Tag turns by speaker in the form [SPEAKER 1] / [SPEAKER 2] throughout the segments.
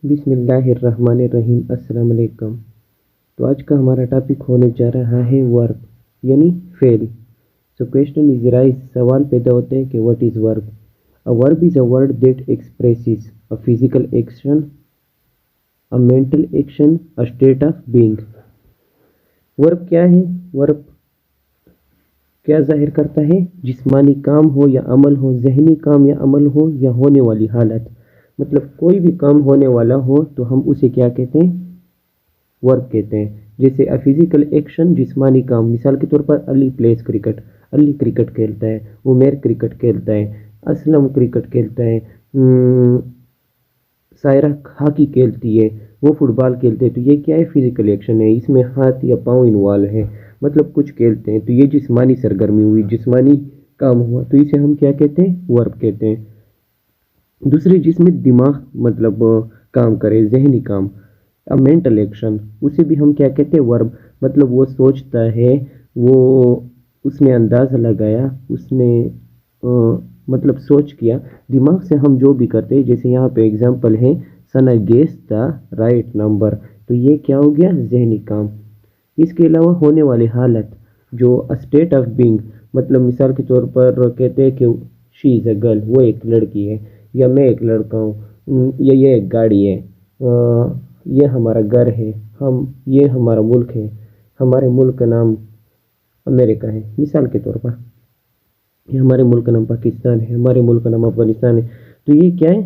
[SPEAKER 1] बिस्मिल्लाहिर्रहमानिर्रहीम। अस्सलाम वालेकुम। तो आज का हमारा टॉपिक होने जा रहा है वर्ब यानी fail. So question is rise, सवाल पैदा होते हैं कि what is verb. A verb is a word that expresses a physical action, a mental action, a state of being. Verb क्या है? वर्ब क्या जाहिर करता है? जिस्मानी काम हो या अमल हो, जहनी काम या अमल हो, या होने वाली हालत। मतलब कोई भी काम होने वाला हो तो हम उसे क्या कहते हैं? वर्ब कहते हैं। जैसे अ फिजिकल एक्शन, जिस्मानी काम। मिसाल के तौर पर Ali place cricket, Ali cricket खेलता है। उमेर क्रिकेट खेलता है। असलम क्रिकेट खेलता है। सायरा हॉकी खेलती है। वो फुटबॉल खेलते हैं। तो ये क्या है? फिजिकल एक्शन है, इसमें हाथ या पाँव इन्वॉल्व है। मतलब कुछ खेलते हैं तो ये जिस्मानी सरगर्मी हुई, जिस्मानी काम हुआ, तो इसे हम क्या कहते हैं? वर्ब कहते हैं। दूसरे जिसमें दिमाग मतलब काम करे, जहनी काम, मेंटल एक्शन, उसे भी हम क्या कहते हैं? वर्ब। मतलब वो सोचता है, वो उसने अंदाज़ा लगाया, उसने मतलब सोच किया। दिमाग से हम जो भी करते हैं, जैसे यहाँ पे एग्जांपल है, सना गेस द राइट नंबर। तो ये क्या हो गया? जहनी काम। इसके अलावा होने वाली हालत, जो स्टेट ऑफ बीइंग, मतलब मिसाल के तौर पर कहते हैं कि शी इज़ अ गर्ल, वो एक लड़की है, या मैं एक लड़का हूँ, या ये एक गाड़ी है, ये हमारा घर है, हम ये हमारा मुल्क है, हमारे मुल्क का नाम अमेरिका है, मिसाल के तौर पर। ये हमारे मुल्क का नाम पाकिस्तान है, हमारे मुल्क का नाम अफगानिस्तान है। तो ये क्या है?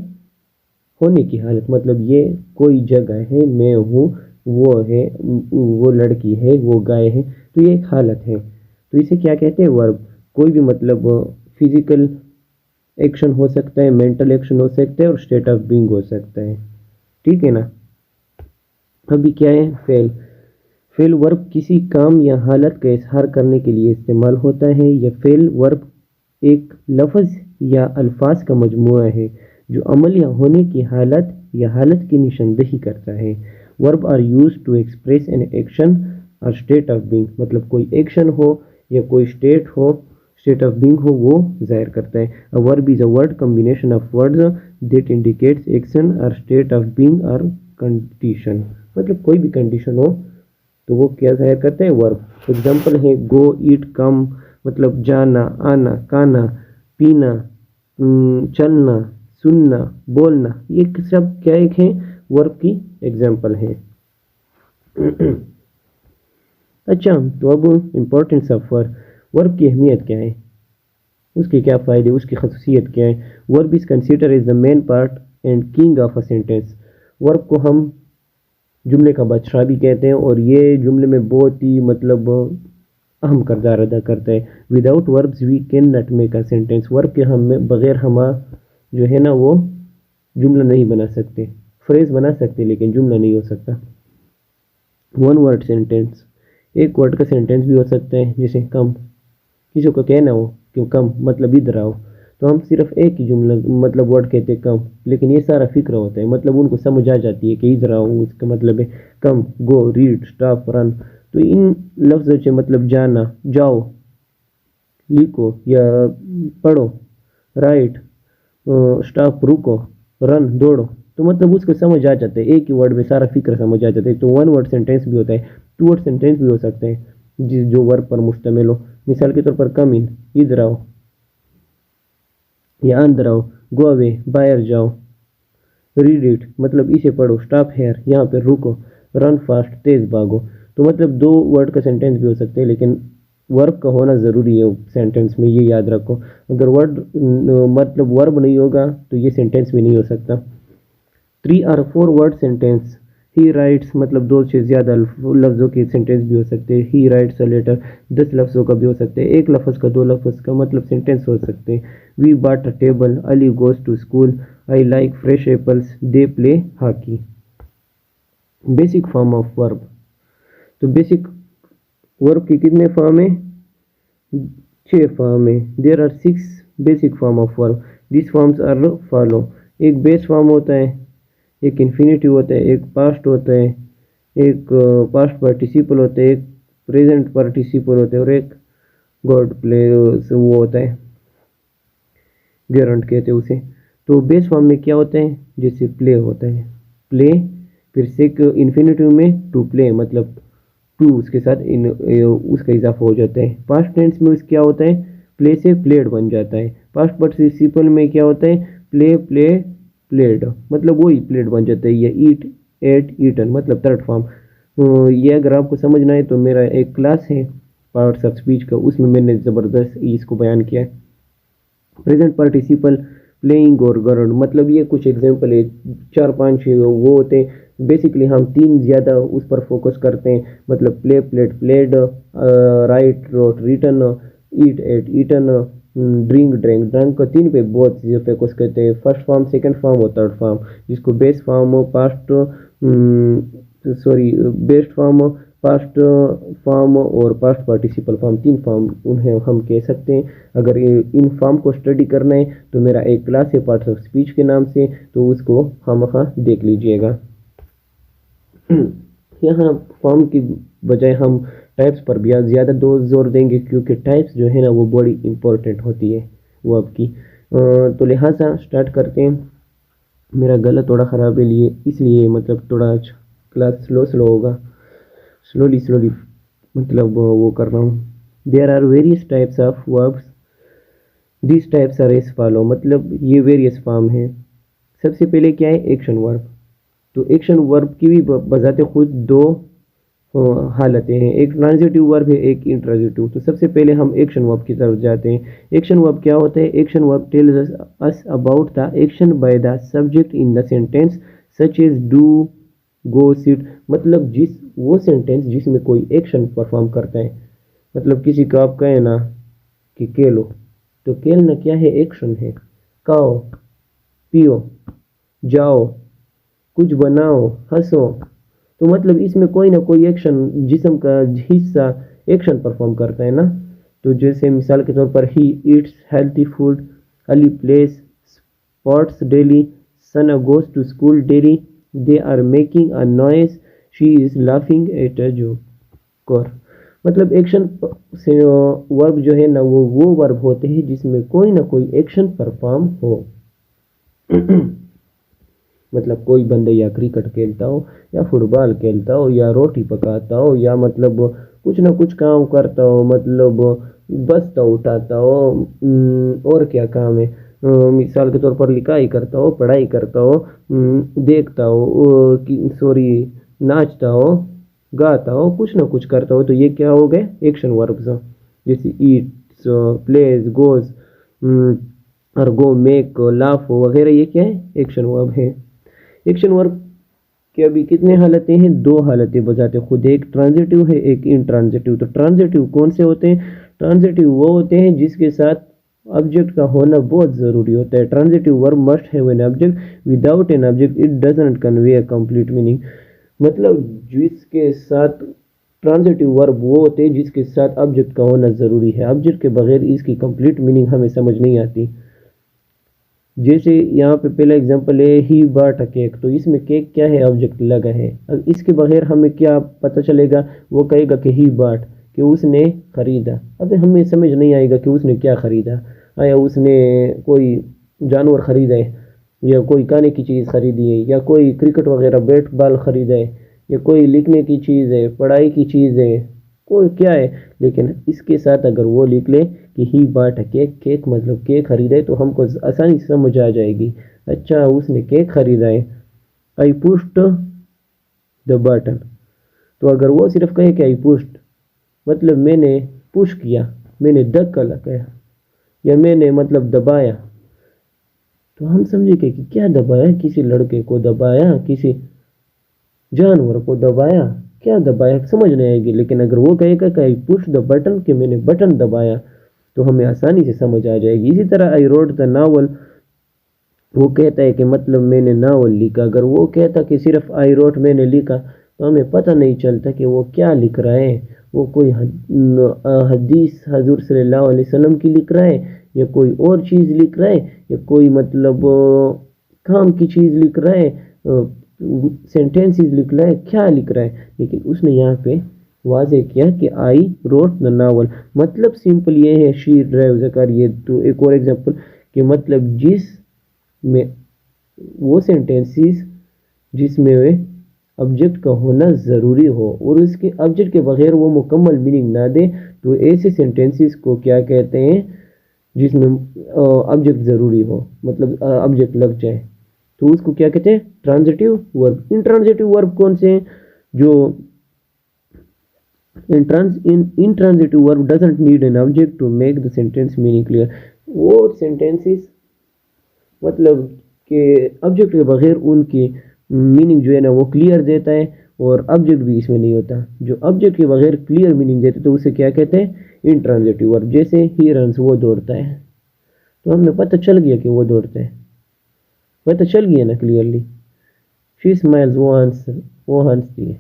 [SPEAKER 1] होने की हालत। मतलब ये कोई जगह है, मैं हूँ, वो है, वो लड़की है, वो गाय है। तो ये एक हालत है। तो इसे क्या कहते हैं? वर्ब। कोई भी मतलब फिजिकल एक्शन हो सकता है, मेंटल एक्शन हो सकता है, और स्टेट ऑफ बीइंग हो सकता है। ठीक है ना? अभी क्या है? फेल। फेल वर्ब किसी काम या हालत का इजहार करने के लिए इस्तेमाल होता है। यह फेल वर्ब एक लफ्ज़ या अल्फाज का मजमूआ है जो अमल या होने की हालत या हालत की निशानदेही करता है। Verb are use to express an action और स्टेट ऑफ बीइंग। मतलब कोई एक्शन हो या कोई स्टेट हो, स्टेट ऑफ बीइंग हो, वो जाहिर करता है। A verb is a word combination of words that indicates action और स्टेट ऑफ बीइंग और कंडीशन। मतलब कोई भी कंडीशन हो तो वो क्या जाहिर करते हैं? वर्ब। एग्जाम्पल है गो, ईट, कम, मतलब जाना, आना, खाना, पीना, चलना, सुनना, बोलना, ये सब क्या एक है? वर्ब की एग्जाम्पल है। अच्छा, तो अब इम्पोर्टेंस ऑफ वर्ब। वर्ब की अहमियत क्या है? उसके क्या फ़ायदे, उसकी खसूसियत क्या है? Verb is consider is the main part and king of a sentence. Verb को हम जुमले का बादशाह भी कहते हैं, और ये जुमले में बहुत ही मतलब अहम किरदार अदा करता है। Without verbs we can not make a sentence. Verb के हम बगैर हम जो है ना वो जुमला नहीं बना सकते। फ्रेज बना सकते लेकिन जुमला नहीं हो सकता। वन वर्ड सेंटेंस, एक वर्ड का सेंटेंस भी हो सकता है, जैसे कम। किसी को कहना हो कि कम मतलब इधर आओ, तो हम सिर्फ एक ही जुमला मतलब वर्ड कहते हैं कम, लेकिन ये सारा फिक्र होता है, मतलब उनको समझ आ जाती है कि इधर आओ, इसका मतलब है कम, गो, रीड, स्टॉप, रन। तो इन लफ्ज़ों से मतलब जाना, जाओ, लिखो या पढ़ो, राइट, स्टॉप रुको, रन दौड़ो, तो मतलब उसको समझ आ जाता है, एक ही वर्ड में सारा फिक्र समझ आ जाता है। तो वन वर्ड सेंटेंस भी होता है, टू वर्ड सेंटेंस भी हो सकते हैं जिस जो वर्ब पर मुश्तमिल हो। मिसाल के तौर पर कम इन, इधर आओ, या अंदर आओ, गो अवे, बाहर जाओ, रीड इट मतलब इसे पढ़ो, स्टॉप हेयर यहाँ पर रुको, रन फास्ट तेज भागो। तो मतलब दो वर्ड का सेंटेंस भी हो सकते हैं, लेकिन वर्ब का होना ज़रूरी है सेंटेंस में, ये याद रखो। अगर वर्ड मतलब वर्ब नहीं होगा तो ये सेंटेंस भी नहीं हो सकता। थ्री और फोर वर्ड सेंटेंस, ही राइट्स मतलब दो से ज़्यादा लफ्ज़ों के सेंटेंस भी हो सकते हैं। ही राइट्स अ लेटर 10 लफ्ज़ों का भी हो सकते हैं। एक लफ्ज़ का, दो लफ्ज़ का मतलब सेंटेंस हो सकते हैं। We bought a table, Ali goes to school, I like fresh apples, they play hockey. Basic form of verb. तो बेसिक वर्ब के कितने फॉर्म है? 6 फॉर्म है। There are 6 basic form of verb. This forms are follow. एक base form होता है, एक infinitive होता है, एक पास्ट होता है, एक पास्ट पार्टिसिपल होता है, एक प्रेजेंट पार्टिसिपल होता है, और एक गॉड प्ले वो होता है, गेरंट कहते हैं उसे। तो बेस फॉर्म में क्या होता है? जैसे प्ले होता है, प्ले, फिर से इन्फिनेटिव में टू प्ले, मतलब टू उसके साथ उसका इजाफा हो जाता है। पास्ट टेंस में क्या होता है, प्ले से प्लेड बन जाता है। पास्ट पार्टिसिपल में क्या होता है, प्ले प्ले प्लेड, मतलब वही प्लेड बन जाता है। ये ईट एट ईटन, मतलब थर्ड फॉर्म। ये अगर आपको समझना है तो मेरा एक क्लास है पार्ट्स ऑफ स्पीच का, उसमें मैंने ज़बरदस्त इसको बयान किया है। प्रेजेंट पार्टिसिपल प्लेइंग और गवर्न, मतलब ये कुछ एग्जांपल है, 4-5 वो होते हैं। बेसिकली हम 3 ज़्यादा उस पर फोकस करते हैं, मतलब play played played, write wrote written, eat ate eaten, drink drink drunk, 3 पे बहुत फोकस करते हैं। फर्स्ट फॉर्म, सेकंड फॉर्म और थर्ड फॉर्म, जिसको base form, past best form, past form और पास्ट पार्टिसिपल फॉर्म, 3 फॉर्म उन्हें हम कह सकते हैं। अगर इन फॉर्म को स्टडी करना है तो मेरा एक क्लास है पार्ट्स ऑफ स्पीच के नाम से, तो उसको हम देख लीजिएगा। यहाँ फॉर्म की बजाय हम टाइप्स पर भी ज़्यादा जोर देंगे, क्योंकि टाइप्स जो है ना वो बड़ी इंपॉर्टेंट होती है वो आपकी। तो लिहाजा स्टार्ट करते हैं। मेरा गला थोड़ा ख़राब है लिए इसलिए मतलब थोड़ा क्लास स्लो होगा, स्लोली मतलब वो कर रहा हूँ। There are various types of verbs, this types are as follow, मतलब ये वेरियस फॉर्म है। सबसे पहले क्या है, एक्शन वर्ब। तो एक्शन वर्ब की भी बजाते खुद 2 हालतें हैं, एक ट्रांजिटिव वर्ब है, एक इंट्रांजिटिव। तो सबसे पहले हम एक्शन वर्ब की तरफ जाते हैं। एक्शन वर्ब क्या होता है, action verb tells us about the action by the subject in the sentence such as do go sit, मतलब वो सेंटेंस जिसमें कोई एक्शन परफॉर्म करता है। मतलब किसी को आप कहें ना कि खेलो, तो खेलना क्या है, एक्शन है। खाओ पियो जाओ कुछ बनाओ हंसो, तो मतलब इसमें कोई ना कोई एक्शन, जिस्म का हिस्सा एक्शन परफॉर्म करता है ना। तो जैसे मिसाल के तौर पर he eats healthy food, Ali plays sports daily, Sana goes to school daily, they are making a noise, she is laughing at a joke. मतलब एक्शन से वर्ब जो है ना वो वर्ब होते हैं जिसमें कोई ना कोई एक्शन परफॉर्म हो। मतलब कोई बंदा या क्रिकेट खेलता हो या फुटबॉल खेलता हो या रोटी पकाता हो या मतलब कुछ ना कुछ काम करता हो, मतलब बस्ता उठाता हो, और क्या काम है, मिसाल के तौर पर लिखाई करता हो, पढ़ाई करता हो, देखता हो, नाचता हो, गाता हो, कुछ ना कुछ करता हो, तो ये क्या हो गए, एक्शन वर्ब्स। जैसे ईट्स, प्लेज, गोज और गो, मेक, लाफ वगैरह, ये क्या है, एक्शन वर्ब है। एक्शन वर्ब के अभी कितने हालतें हैं, 2 हालतें बजाते खुद, एक ट्रांजिटिव है एक इंट्रांजिटिव। तो ट्रांजिटिव कौन से होते हैं, ट्रांजिटिव वो होते हैं जिसके साथ ऑब्जेक्ट का होना बहुत ज़रूरी होता है। Transitive verb must have an object, without an object it doesn't convey a complete meaning. मतलब जिसके साथ ट्रांजिटिव वर्ब वो होते हैं जिसके साथ ऑब्जेक्ट का होना ज़रूरी है, ऑब्जेक्ट के बगैर इसकी कंप्लीट मीनिंग हमें समझ नहीं आती। जैसे यहाँ पे पहला एग्जांपल है ही बॉट अ केक, तो इसमें केक क्या है, ऑब्जेक्ट लगा है। अब इसके बगैर हमें क्या पता चलेगा, वो कहेगा कि ही बॉट, कि उसने खरीदा। अब हमें समझ नहीं आएगा कि उसने क्या खरीदा, आया उसने कोई जानवर खरीदा है या कोई खाने की चीज़ खरीदी है या कोई क्रिकेट वगैरह बैट बॉल खरीदा है या कोई लिखने की चीज़ है, पढ़ाई की चीज़ है, कोई क्या है। लेकिन इसके साथ अगर वो लिख ले कि he bought a cake, cake मतलब केक खरीदा है, तो हमको आसानी से समझ आ जाएगी, अच्छा उसने केक खरीदा है। आई पुश्ड द बटन, तो अगर वो सिर्फ कहे कि आई पुश्ड, मतलब मैंने पुश किया, मैंने धक्का लगाया या मैंने मतलब दबाया, तो हम समझेंगे कि क्या दबाया, किसी लड़के को दबाया, किसी जानवर को दबाया, क्या दबाया समझ नहीं आएगी। लेकिन अगर वो कहेगा कि आई पुश द बटन, कि मैंने बटन दबाया, तो हमें आसानी से समझ आ जाएगी। इसी तरह आई रोट द नावल, वो कहता है कि मतलब मैंने नावल लिखा। अगर वो कहता कि सिर्फ आई रोट मैंने लिखा, तो हमें पता नहीं चलता कि वो क्या लिख रहा है, वो कोई हदीस हजूर सल्लल्लाहु अलैहि वसल्लम की लिख रहा है या कोई और चीज़ लिख रहा है या कोई मतलब काम की चीज़ लिख रहा है, सेंटेंसेस लिख रहा है, क्या लिख रहा है। लेकिन उसने यहाँ पे वाजे किया कि आई रोट द नावल, मतलब सिंपल ये है, शी ड्राइव्स अ कार। ये तो एक और एग्जांपल कि मतलब जिस में वो सेंटेंसेस जिसमें वे ऑब्जेक्ट का होना ज़रूरी हो और उसके ऑब्जेक्ट के बगैर वो मुकम्मल मीनिंग ना दे, तो ऐसे सेंटेंसेस को क्या कहते हैं, जिसमें ऑब्जेक्ट ज़रूरी हो, मतलब ऑब्जेक्ट लग जाए, तो उसको क्या कहते हैं, ट्रांजिटिव वर्ब। इंट्रांजिटिव वर्ब कौन से हैं? जो intransitive verb doesn't need an object to make the sentence meaning clear। वो sentences मतलब कि ऑब्जेक्ट के बगैर उनकी मीनिंग जो है ना वो क्लियर देता है, और ऑब्जेक्ट भी इसमें नहीं होता। जो ऑब्जेक्ट के बगैर क्लियर मीनिंग देते तो उसे क्या कहते हैं, इंट्रांजिटिव वर्ब। जैसे ही रन्स, वो दौड़ता है, तो हमें पता चल गया कि वो दौड़ता है, पता चल गया ना क्लियरली। शी स्माइल्स, वो हंसती है,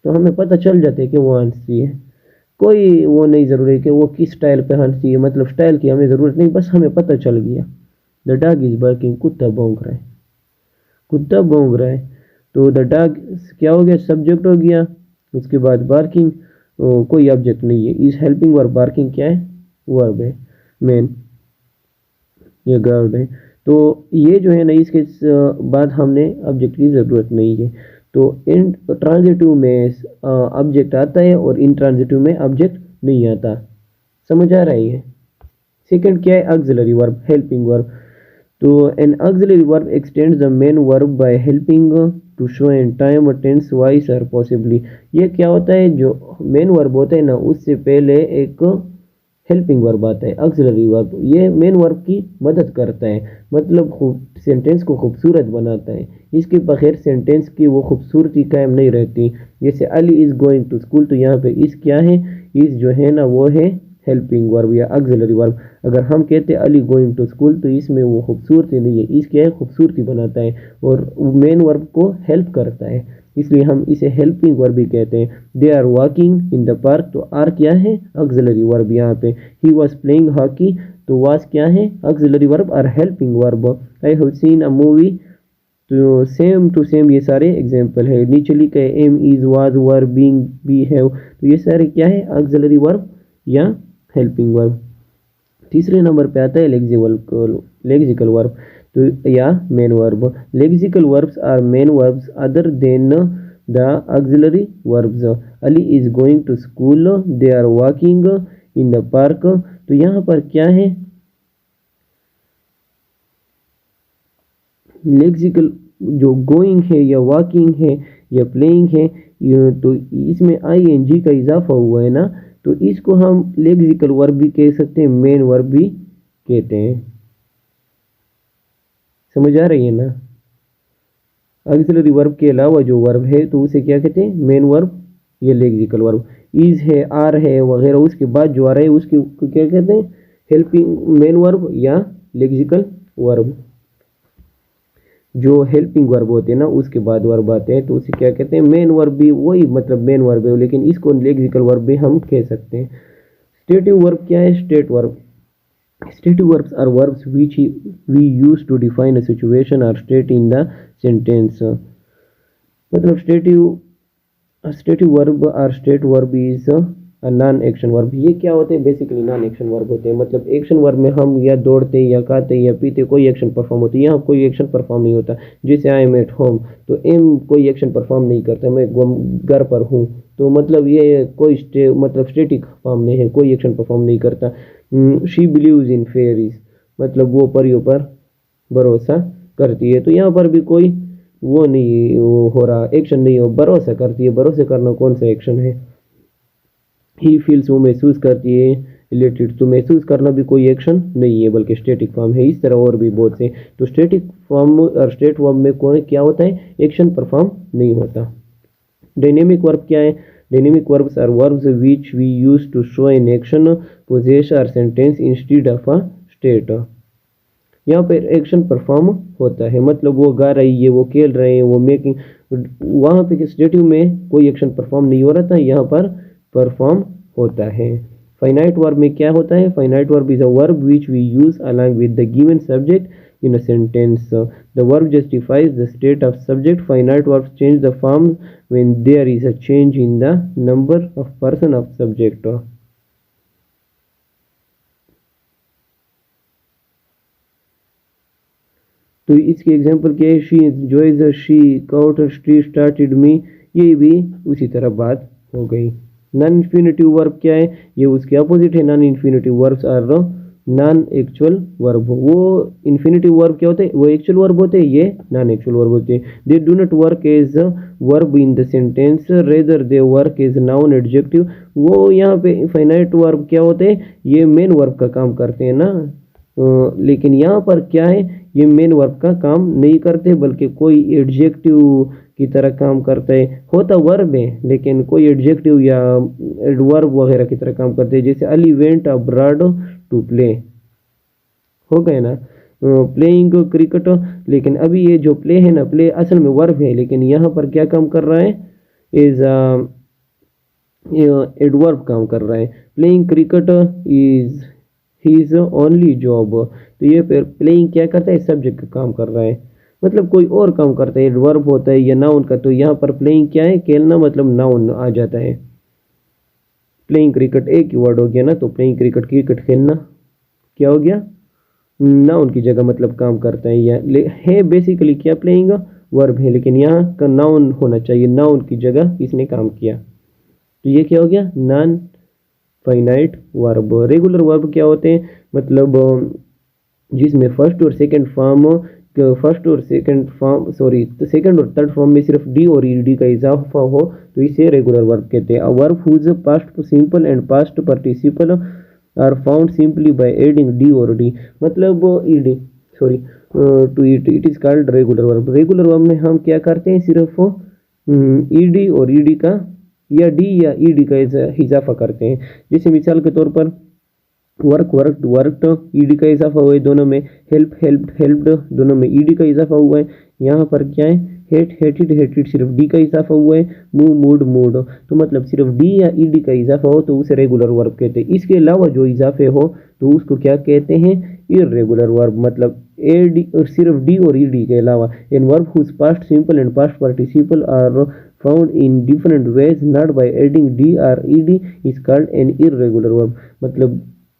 [SPEAKER 1] तो हमें पता चल जाता है कि वो हंसती है। कोई वो नहीं ज़रूरी है कि वो किस स्टाइल पे हंसती है, मतलब स्टाइल की हमें ज़रूरत नहीं, बस हमें पता चल गया। द डॉग इज़ बार्किंग, कुत्ता भौंक रहा है, कुत्ता भौंक रहा है, तो द डॉग क्या हो गया, सब्जेक्ट हो गया। उसके बाद बार्किंग कोई ऑब्जेक्ट नहीं है। इज हेल्पिंग वर्ब, बार्किंग क्या है, वर्ब है, मेन, ये वर्ब है। तो ये जो है ना, इसके बाद हमने ऑब्जेक्ट की ज़रूरत नहीं है। तो इन ट्रांजिटिव में ऑब्जेक्ट आता है और इन ट्रांजिटिव में ऑब्जेक्ट नहीं आता। समझ आ रही है? सेकंड क्या है, ऑक्सिलरी वर्ब, हेल्पिंग वर्ब। तो an auxiliary verb extends the main verb by helping to show an time tense voice और पॉसिबली। ये क्या होता है, जो मेन वर्ब होता है ना, उससे पहले एक हेल्पिंग वर्ब आता है, ऑक्सिलरी वर्ब। ये मेन वर्ब की मदद करता है, मतलब सेंटेंस को खूबसूरत बनाता है। इसके बगैर सेंटेंस की वो खूबसूरती कायम नहीं रहती। जैसे Ali is going to school, तो यहाँ पे इस क्या है, इस जो है ना वो है हेल्पिंग वर्ब या ऑक्सिलरी वर्ब। अगर हम कहते हैं अली गोइंग टू स्कूल, तो इसमें वो खूबसूरती नहीं है, इस क्या है, खूबसूरती बनाता है और मेन वर्ब को हेल्प करता है, इसलिए हम इसे हेल्पिंग वर्ब भी कहते हैं। They are walking in the park, तो आर क्या है, ऑक्सिलरी वर्ब यहाँ पे। ही वॉज प्लेइंग हॉकी, तो वॉज क्या है, ऑक्सिलरी वर्ब और helping verb. I have seen a movie, तो सेम टू सेम ये सारे एग्जाम्पल है। नीचे लिखा है am, is, was, were, being, be, have, तो ये सारे क्या है, ऑक्सिलरी वर्ब या हेल्पिंग वर्ब। तीसरे नंबर पे आता है लेक्सिकल वर्ब, तो या main verb. Lexical verbs are main verbs other than the auxiliary verbs. Ali is going to school, they are walking in the park, तो यहाँ पर क्या है, लेक्सिकल जो गोइंग है या वॉकिंग है या प्लेइंग है, तो इसमें आईएनजी का इजाफा हुआ है ना, तो इसको हम लेक्सिकल वर्ब भी कह सकते हैं, मेन वर्ब भी कहते हैं। समझ आ रही है ना? ऑक्सिलरी वर्ब के अलावा जो वर्ब है तो उसे क्या कहते हैं, मेन वर्ब या लेक्सिकल वर्ब। इज है, आर है वगैरह, उसके बाद जो आ रहा है उसकी क्या कहते हैं, हेल्पिंग मेन वर्ब या लेक्सिकल वर्ब। जो हेल्पिंग वर्ब होते हैं ना उसके बाद वर्ब आते हैं, तो उसे क्या कहते हैं, मेन वर्ब भी वही, मतलब मेन वर्ब है, लेकिन इसको लेक्सिकल वर्ब भी हम कह सकते हैं। स्टेटिव वर्ब क्या है, state verb. Stative verbs are verbs which we use to define a situation or state in the sentence। मतलब स्टेटिव वर्ब और state verb is non action verb. ये क्या होते हैं, बेसिकली नॉन एक्शन वर्ब होते हैं। मतलब एक्शन वर्ब में हम या दौड़ते या खाते या पीते कोई एक्शन परफॉर्म होती है, यहाँ कोई एक्शन परफॉर्म नहीं होता। जैसे आई एम एट होम, तो एम कोई एक्शन परफॉर्म नहीं करता, मैं घर पर हूँ, तो मतलब ये कोई मतलब स्टेटिक फॉर्म में है, कोई एक्शन परफॉर्म नहीं करता। शी बिलीव्स इन फेयरीज, मतलब वो परियों पर भरोसा करती है, तो यहाँ पर भी कोई वो नहीं वो हो रहा, एक्शन नहीं हो, भरोसा करती है। भरोसा करना कौन सा एक्शन है। ही फील्स, वो महसूस करती है। रिलेटेड, तो महसूस करना भी कोई एक्शन नहीं है बल्कि स्टेटिक फॉर्म है। इस तरह और भी बहुत से, तो स्टेटिक फॉर्म और स्टेट फॉर्म में कौन क्या होता है, एक्शन परफॉर्म नहीं होता। डायनेमिक वर्ब क्या है, dynamic verbs are verbs which we use to show an action, process or sentence instead of a state. यहाँ पर एक्शन परफॉर्म होता है, मतलब वो गा रही है, वो खेल रहे हैं, वो मेकिंग, वहाँ पे स्टेटिव में कोई एक्शन परफॉर्म नहीं हो रहा था, यहाँ पर परफॉर्म होता है। फाइनाइट वर्ब में क्या होता है, finite verb is a verb which we use along with the given subject in a sentence। The verb justifies the state of subject। Finite verbs change the form when there is a change in the number of person of subject। तो इसके example क्या है, she enjoys, she caught, she started me, ये भी उसी तरह बात हो गई। नॉन इन्फिनेटिव वर्ब क्या है, ये उसके अपोजिट है। Non infinitive verbs are non actual verb. वो इन्फिनेटिव वर्ब क्या होते हैं, वो एक्चुअल वर्ब होते हैं, ये नॉन एक्चुअल वर्ब होते हैं। They do not work as verb in the sentence, rather they work as noun adjective. वो यहाँ पे फाइनाइट वर्ब क्या होते हैं, ये मेन वर्ब का काम करते हैं ना, लेकिन यहाँ पर क्या है, ये मेन वर्ब का काम नहीं करते बल्कि कोई एडजेक्टिव की तरह काम करता है। होता वर्ब है लेकिन कोई एडजेक्टिव या एडवर्ब वगैरह की तरह काम करते हैं। जैसे Ali went abroad to play, हो गए ना, प्लेइंग क्रिकेट। लेकिन अभी ये जो प्ले है ना, प्ले असल में वर्ब है लेकिन यहाँ पर क्या काम कर रहा है, इज एडवर्ब काम कर रहा है। Playing cricket is his only job, तो ये फिर प्लेइंग क्या करता है, सब्जेक्ट का काम कर रहा है, मतलब कोई और काम करता है, एडवर्ब होता है या नाउन का। तो यहाँ पर प्लेइंग क्या है, खेलना, मतलब नाउन आ जाता है। प्लेइंग क्रिकेट एक ही वर्ड हो गया ना, तो प्लेइंग क्रिकेट, क्रिकेट खेलना क्या हो गया, नाउन की जगह मतलब काम करता है। या है बेसिकली क्या, प्लेइंग वर्ब है लेकिन यहाँ का नाउन होना चाहिए, नाउन की जगह इसने काम किया। तो ये क्या हो गया, non finite verb. Regular verb क्या होते हैं, मतलब जिसमें फर्स्ट और सेकंड फॉर्म सेकंड और थर्ड फॉर्म में सिर्फ डी और ईडी का इजाफा हो तो इसे रेगुलर वर्ब कहते हैं। Verb whose past simple and past participle are found simply by adding D और डी, मतलब ED to it is called regular verb. Regular verb में हम क्या करते हैं, सिर्फ ईडी और ईडी का या डी या ईडी का इजाफा करते हैं। जैसे मिसाल के तौर पर वर्क वर्कड वर्कड, ईडी का इजाफा हुआ है दोनों में। हेल्प हेल्प्ड हेल्प्ड, दोनों में ईडी का इजाफा हुआ है। यहाँ पर क्या है, हेट हेटेड हेटेड, सिर्फ डी का इजाफा हुआ है। मूव मूड मूड, तो मतलब सिर्फ डी या ईडी का इजाफा हो तो उसे रेगुलर वर्ब कहते हैं। इसके अलावा जो इजाफे हो तो उसको क्या कहते हैं, इर्रेगुलर वर्ब, मतलब एडी और सिर्फ डी और ईडी के अलावा। In verb whose past simple and past participle are found in different ways not by adding d or ed is called an irregular verb, मतलब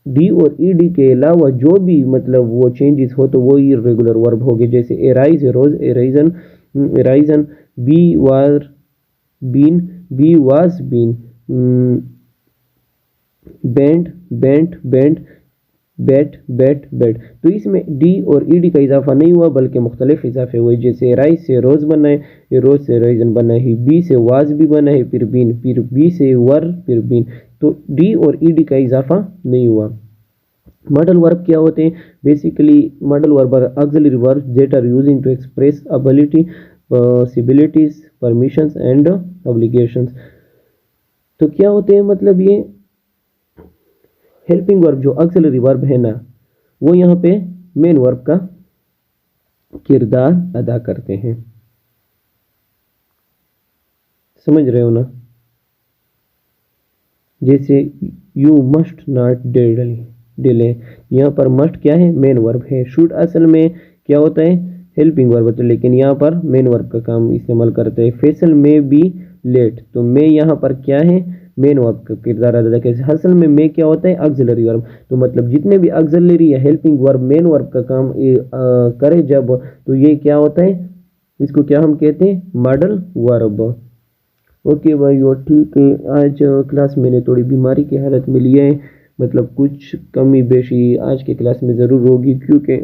[SPEAKER 1] डी और ईडी के अलावा जो भी मतलब वो चेंजेस हो तो वो इर्रेगुलर वर्ब हो गए। जैसे arise rose, arisen arisen, be was been, be was been, bent bent bent, bet bet bet. तो इसमें डी और ईडी का इजाफा नहीं हुआ बल्कि मुख्तलिफ इजाफे हुए। जैसे राइस से रोज बना है, ये रोज से राइजन बना है। बी से वाज भी बना है, फिर बीन, फिर बी से वर, फिर बीन। तो डी और ईडी का इजाफा नहीं हुआ। मॉडल वर्ब क्या होते हैं, basically modal verb are auxiliary verbs that are using to express ability, possibilities, permissions and obligations. तो क्या होते हैं, मतलब ये हेल्पिंग वर्ब जो ऑक्सिलरी वर्ब है ना, वो यहाँ पे मेन वर्ब का किरदार अदा करते हैं। समझ रहे हो ना, जैसे यू मस्ट नॉट डिले, यहाँ पर मस्ट क्या है, मेन वर्ब है। शुड असल में क्या होता है, हेल्पिंग वर्ब होता है, लेकिन यहाँ पर मेन वर्ब का काम इस्तेमाल करते हैं। फैसल में बी लेट, तो मैं यहाँ पर क्या है, मेन वर्ब का किरदार अदा करते हैं। हसल में मैं क्या होता है, ऑक्सिलरी वर्ब। तो मतलब जितने भी ऑक्सिलरी या हेल्पिंग वर्ब मेन वर्ब का काम करे जब, तो ये क्या होता है, इसको क्या हम कहते हैं, मॉडल वर्ब। ओके भाई, और ठीक है, आज क्लास मैंने थोड़ी बीमारी की हालत में लिया है, मतलब कुछ कमी बेशी आज के क्लास में ज़रूर होगी क्योंकि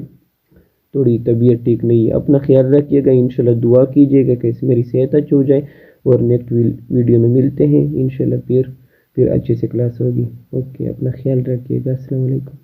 [SPEAKER 1] थोड़ी तबीयत ठीक नहीं है। अपना ख्याल रखिएगा, इंशाल्लाह दुआ कीजिएगा कि मेरी सेहत अच्छी हो जाए, और नेक्स्ट वीडियो में मिलते हैं इंशाल्लाह, फिर अच्छे से क्लास होगी। ओके, अपना ख्याल रखिएगा। अस्सलाम वालेकुम।